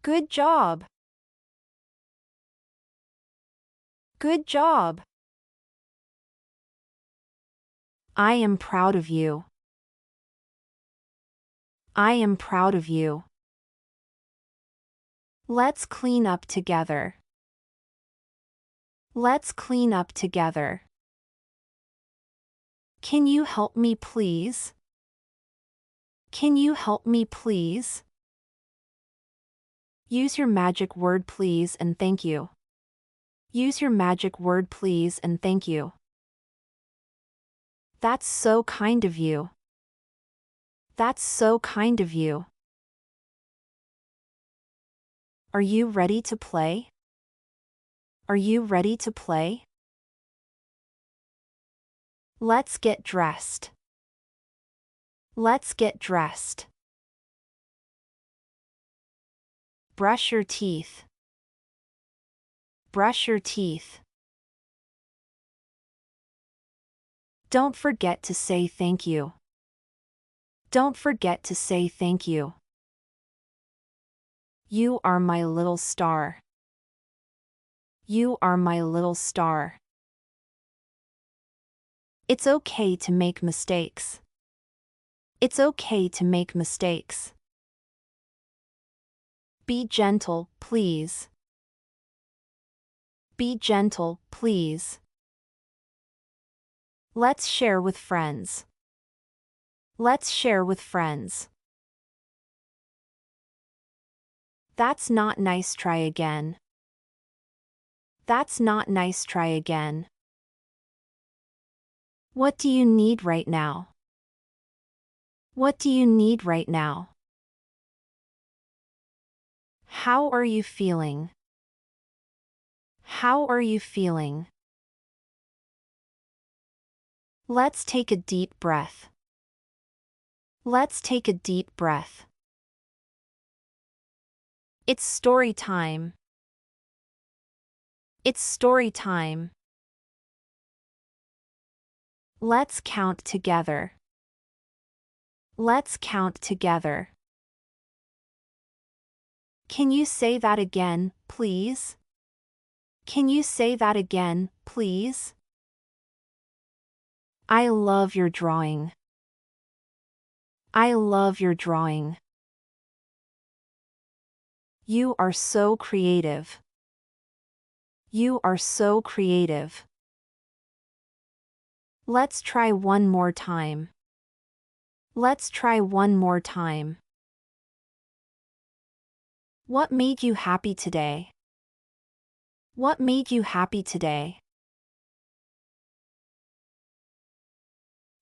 Good job. Good job. I am proud of you. I am proud of you. Let's clean up together. Let's clean up together. Can you help me please? Can you help me please? Use your magic word please and thank you. Use your magic word please and thank you. That's so kind of you. That's so kind of you. Are you ready to play? Are you ready to play? Let's get dressed. Let's get dressed. Brush your teeth. Brush your teeth. Don't forget to say thank you. Don't forget to say thank you. You are my little star. You are my little star. It's okay to make mistakes. It's okay to make mistakes. Be gentle, please. Be gentle, please. Let's share with friends. Let's share with friends. That's not nice, try again. That's not nice, try again. What do you need right now? What do you need right now? How are you feeling? How are you feeling? Let's take a deep breath. Let's take a deep breath. It's story time. It's story time. Let's count together. Let's count together. Can you say that again, please? Can you say that again, please? I love your drawing. I love your drawing. You are so creative. You are so creative. Let's try one more time. Let's try one more time. What made you happy today? What made you happy today?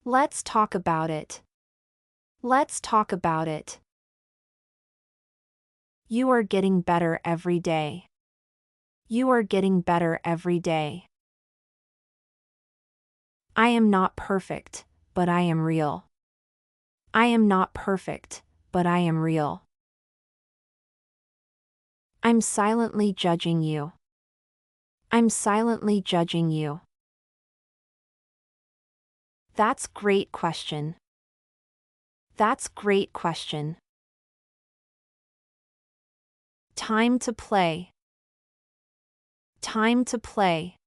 Let's talk about it. Let's talk about it. You are getting better every day. You are getting better every day. I am not perfect, but I am real. I am not perfect, but I am real. I'm silently judging you. I'm silently judging you. That's great question. That's great question. Time to play. Time to play.